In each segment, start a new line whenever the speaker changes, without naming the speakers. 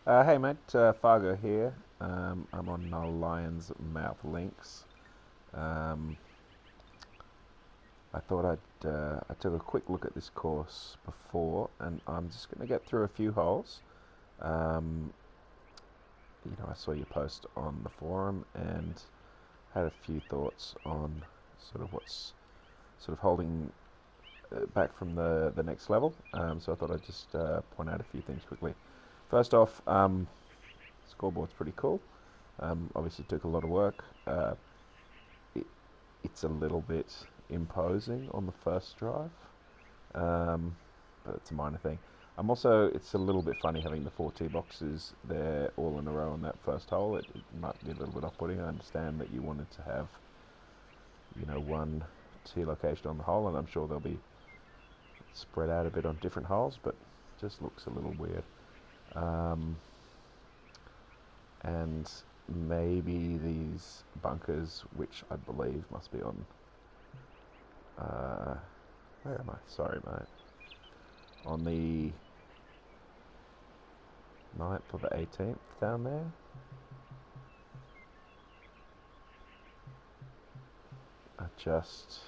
Hey mate, Fargo here. I'm on the Lion's Mouth Links. Um, I took a quick look at this course before, and I'm just going to get through a few holes. Um, I saw your post on the forum and had a few thoughts on sort of what's sort of holding back from the next level. So I thought I'd just point out a few things quickly. First off, scoreboard's pretty cool. Obviously took a lot of work. It, it's a little bit imposing on the first drive, but it's a minor thing. It's a little bit funny having the four tee boxes there all in a row on that first hole. It might be a little bit off-putting. I understand that you wanted to have, one tee location on the hole, and I'm sure they'll be spread out a bit on different holes, but just looks a little weird. And maybe these bunkers, which I believe must be on. Where am I? Sorry, mate. On the 9th or the 18th down there. Are just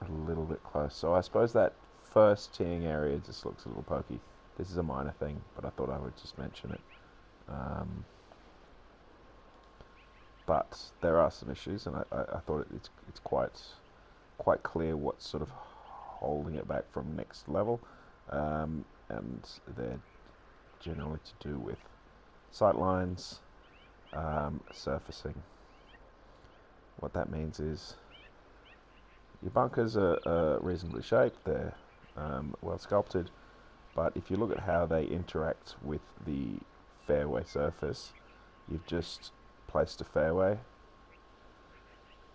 a little bit close. So I suppose that first teeing area just looks a little pokey. This is a minor thing, but I thought I would just mention it. But there are some issues, and I thought it's quite clear what's sort of holding it back from next level, and they're generally to do with sight lines, surfacing. What that means is your bunkers are reasonably shaped, they're well sculpted, but if you look at how they interact with the fairway surface, you've just placed a fairway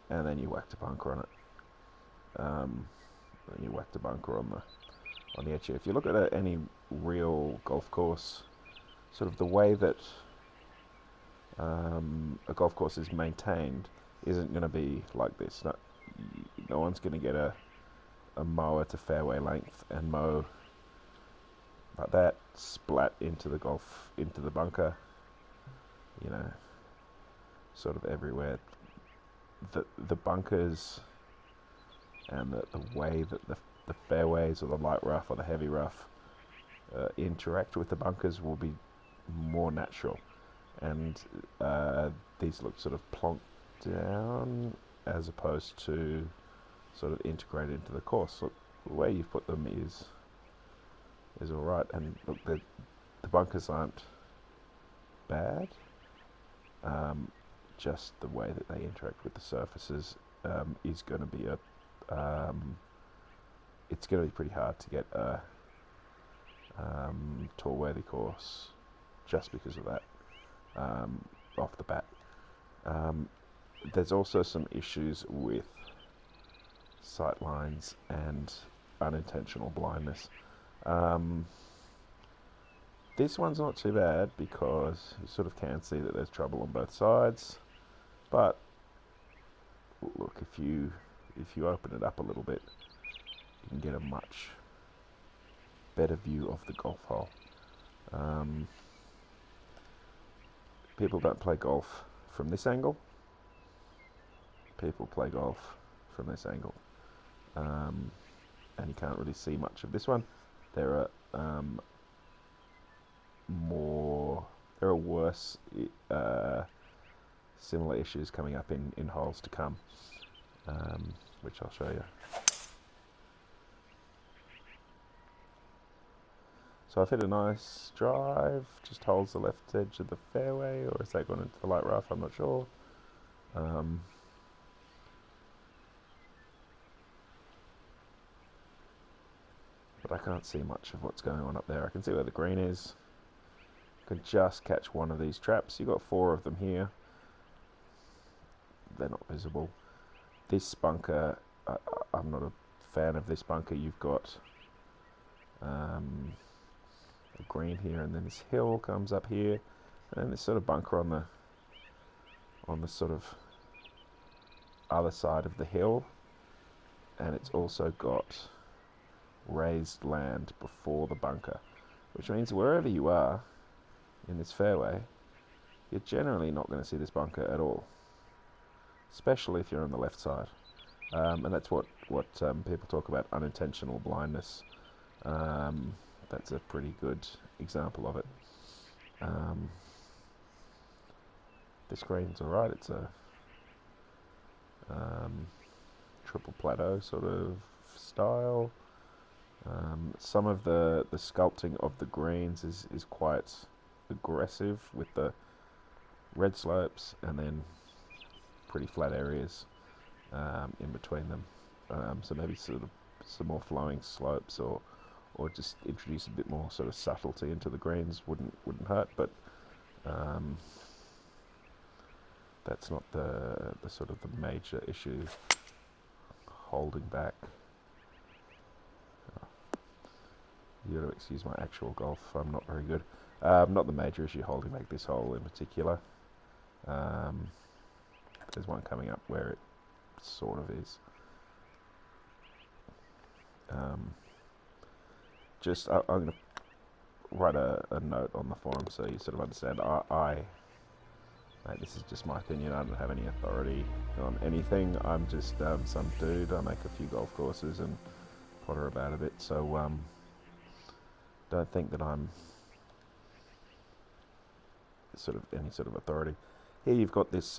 and then you whacked a bunker on it. And you whacked a bunker on the edge here. If you look at any real golf course, sort of the way that a golf course is maintained isn't going to be like this. No one's going to get a mower to fairway length and mow like that, splat into the bunker, sort of everywhere. The bunkers and the way that the fairways or the light rough or the heavy rough interact with the bunkers will be more natural, and these look sort of plonked down as opposed to sort of integrated into the course. Look, the way you've put them is all right, and look, the bunkers aren't bad. Just the way that they interact with the surfaces is going to be it's going to be pretty hard to get a tour worthy course just because of that off the bat. There's also some issues with sight lines and unintentional blindness. This one's not too bad because you sort of can see that there's trouble on both sides, but look, if you open it up a little bit, you can get a much better view of the golf hole. People don't play golf from this angle. People play golf from this angle, and you can't really see much of this one. There are worse similar issues coming up in holes to come, which I'll show you. So I've hit a nice drive, just holds the left edge of the fairway, or has that gone into the light rough? I'm not sure. But I can't see much of what's going on up there. I can see where the green is. I can just catch one of these traps. You've got 4 of them here. They're not visible. This bunker, I'm not a fan of this bunker. You've got a green here, and then this hill comes up here, and then this sort of bunker on the sort of other side of the hill, and it's also got raised land before the bunker, which means wherever you are, in this fairway, you're generally not going to see this bunker at all, especially if you're on the left side. And that's what people talk about, unintentional blindness. That's a pretty good example of it. This green's alright. It's a triple plateau sort of style. Some of the sculpting of the greens is quite aggressive with the red slopes and then pretty flat areas in between them. So maybe sort of some more flowing slopes, or just introduce a bit more sort of subtlety into the greens wouldn't hurt, but that's not the sort of the major issue holding back. You got to excuse my actual golf, I'm not very good. Not the major issue holding back this hole in particular. There's one coming up where it sort of is. I'm going to write a note on the forum so you sort of understand. Mate, this is just my opinion. I don't have any authority on anything. I'm just some dude. I make a few golf courses and potter about a bit. So don't think that I'm sort of any sort of authority. Here you've got this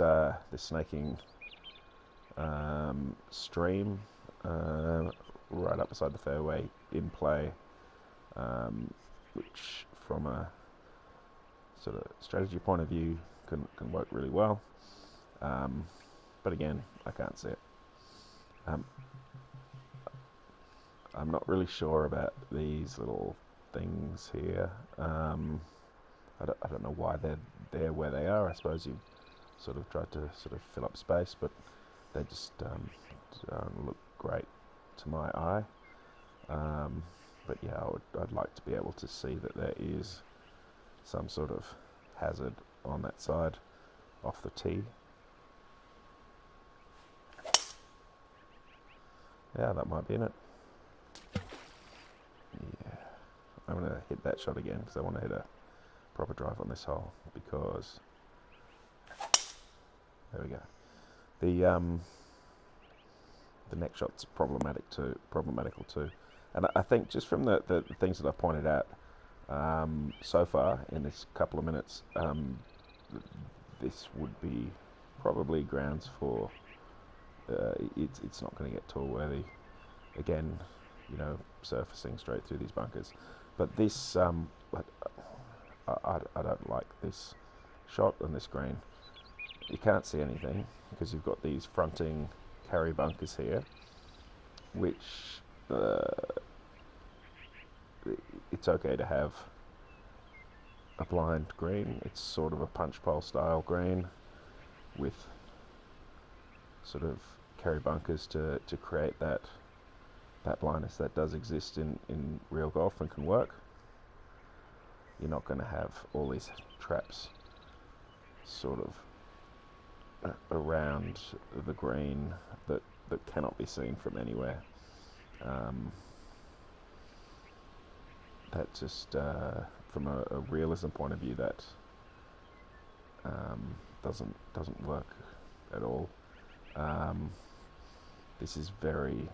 this snaking stream right up beside the fairway in play, which from a sort of strategy point of view can work really well. But again, I can't see it. I'm not really sure about these little things here. I don't know why they're there where they are. I suppose you sort of tried to sort of fill up space, but they just don't look great to my eye. But yeah, I'd like to be able to see that there is some sort of hazard on that side off the tee. Yeah, that might be in it. Yeah, I'm going to hit that shot again because I want to hit a proper drive on this hole, because there we go. The next shot's problematical too, and I think just from the things that I pointed out so far in this couple of minutes, this would be probably grounds for it's not going to get tour worthy. Again, you know, surfacing straight through these bunkers, but this I don't like this shot on this green. You can't see anything because you've got these fronting carry bunkers here, which it's okay to have a blind green. It's sort of a punch pole style green with sort of carry bunkers to create that blindness that does exist in real golf and can work. You're not going to have all these traps sort of around the green that cannot be seen from anywhere. That just from a realism point of view, that doesn't work at all. This is very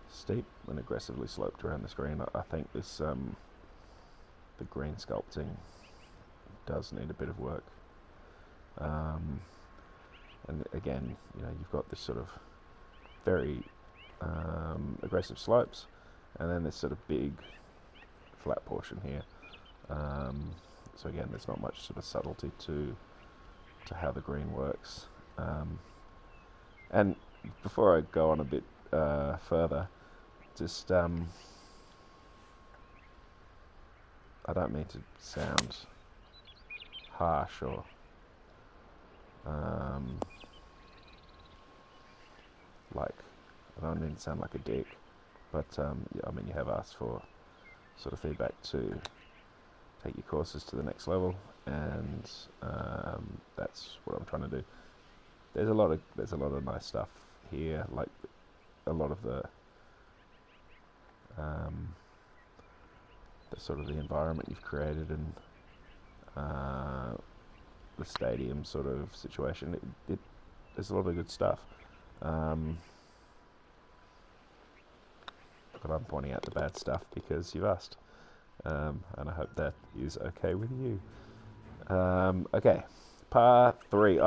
steep and aggressively sloped around the screen. I think this the green sculpting does need a bit of work. And again, you know, you've got this sort of very aggressive slopes, and then this sort of big flat portion here. So again, there's not much sort of subtlety to how the green works. And before I go on a bit further, just I don't mean to sound harsh or like, I don't mean to sound like a dick, but yeah, I mean, you have asked for sort of feedback to take your courses to the next level, and that's what I'm trying to do. There's a lot of nice stuff here, like a lot of the sort of the environment you've created, and the stadium sort of situation. There's a lot of good stuff. But I'm pointing out the bad stuff because you've asked. And I hope that is okay with you. Okay, par 3.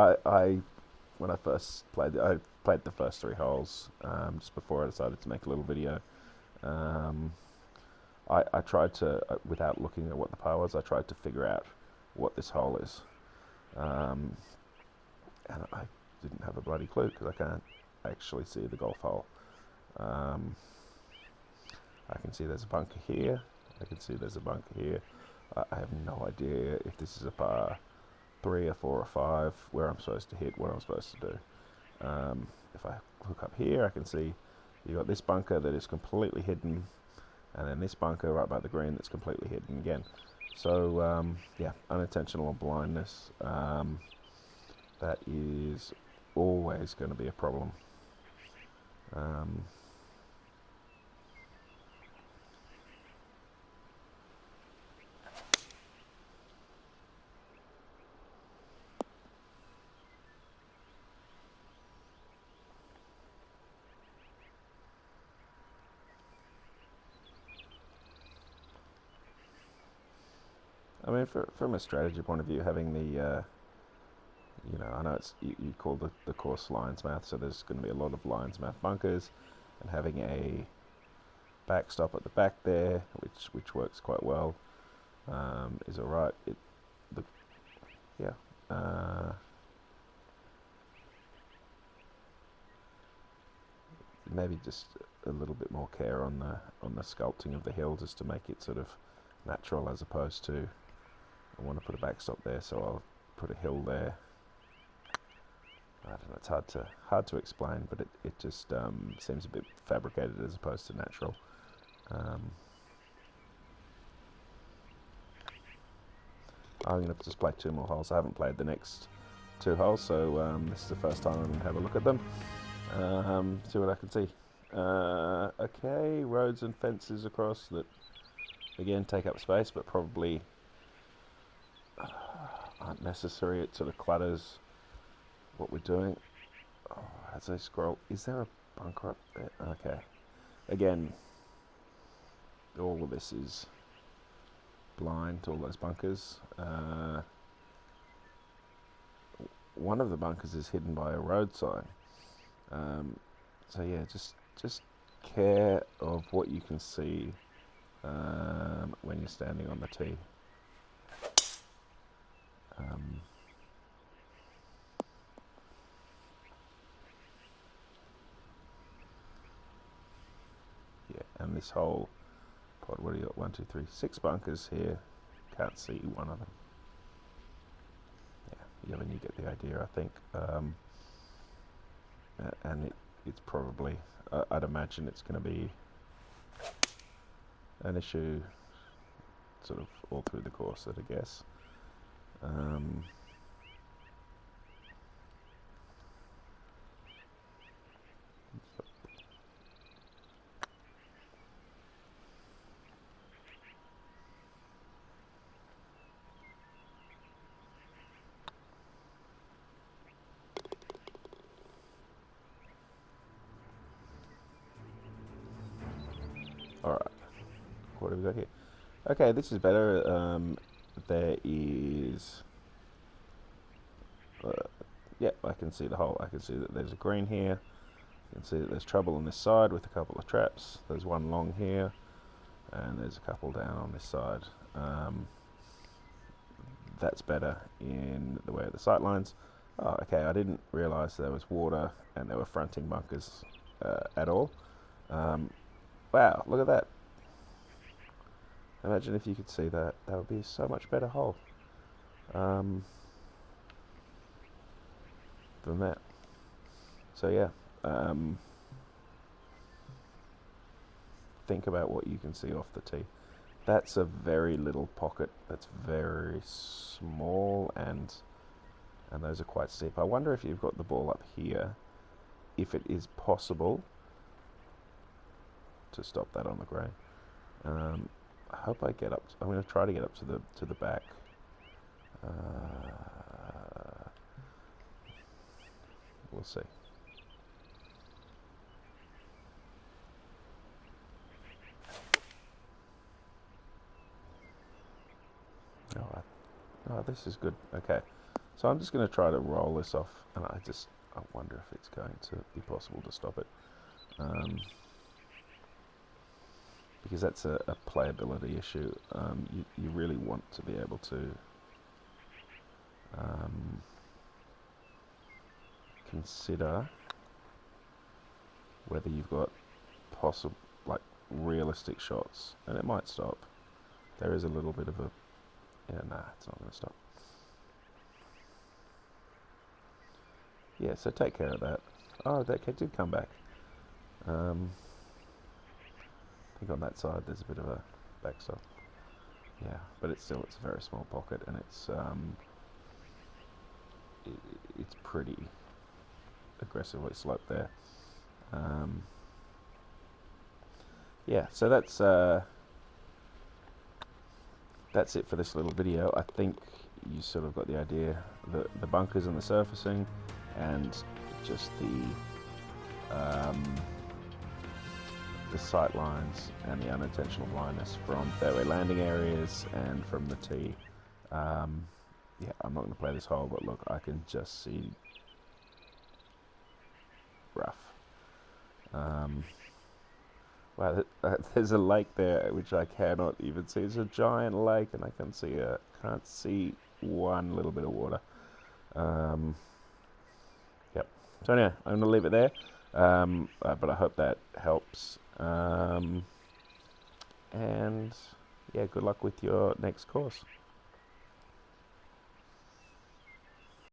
When I first played, I played the first 3 holes just before I decided to make a little video. I tried to, without looking at what the par was, I tried to figure out what this hole is. And I didn't have a bloody clue because I can't actually see the golf hole. I can see there's a bunker here. I can see there's a bunker here. I have no idea if this is a par 3 or 4 or 5, where I'm supposed to hit, what I'm supposed to do. If I look up here, I can see you've got this bunker that is completely hidden, and then this bunker right by the green that's completely hidden again. So, yeah, unintentional blindness. That is always going to be a problem. I mean, from a strategy point of view, having the, I know you call the course Lion's Mouth, so there's going to be a lot of Lion's Mouth bunkers, and having a backstop at the back there, which works quite well, is alright. Maybe just a little bit more care on the sculpting of the hill, just to make it sort of natural, as opposed to, I want to put a backstop there, so I'll put a hill there. I don't know, it's hard to explain, but it just seems a bit fabricated as opposed to natural. I'm going to just play 2 more holes. I haven't played the next 2 holes, so this is the first time I'm going to have a look at them. See what I can see. Okay, roads and fences across that, again, take up space, but probably aren't necessary. It sort of clutters what we're doing. Oh, as I scroll, is there a bunker up there? Okay. Again, all of this is blind to all those bunkers. One of the bunkers is hidden by a road sign. So yeah, just care of what you can see when you're standing on the tee. Yeah, and this whole pod, what do you got? 1, 2, 3, 6 bunkers here. Can't see one of them. Yeah, I mean, you get the idea, I think. And it's probably, I'd imagine it's going to be an issue sort of all through the course, I'd guess. Alright, what have we got here? Okay, this is better. There is... yeah, I can see the hole. I can see that there's a green here. You can see that there's trouble on this side with a couple of traps. There's one long here, and there's a couple down on this side. That's better in the way of the sight lines. Oh, okay, I didn't realise there was water and there were fronting bunkers at all. Wow, look at that. Imagine if you could see that. That would be so much better hole than that. So yeah, think about what you can see off the tee. That's a very little pocket. That's very small, and those are quite steep. I wonder if you've got the ball up here, if it is possible to stop that on the green. I hope I get up. I'm going to try to get up to the back We'll see. Oh, this is good. Okay, so I'm just going to try to roll this off, and I wonder if it's going to be possible to stop it. Because that's a playability issue. You really want to be able to consider whether you've got possible, like, realistic shots, and it might stop. There is a little bit of a, yeah, nah, it's not going to stop. Yeah, so take care of that. Oh, that cat did come back. I think on that side there's a bit of a backstop. Yeah, but it's a very small pocket, and it's pretty aggressively sloped there. Yeah, so that's it for this little video. I think you sort of got the idea. The bunkers and the surfacing, and just the sight lines and the unintentional blindness from fairway landing areas and from the tee. Yeah, I'm not going to play this hole, but look, I can just see rough. Wow, there's a lake there which I cannot even see. It's a giant lake, and I can't see one little bit of water. Yep. So anyway, I'm going to leave it there. But I hope that helps. And yeah, good luck with your next course.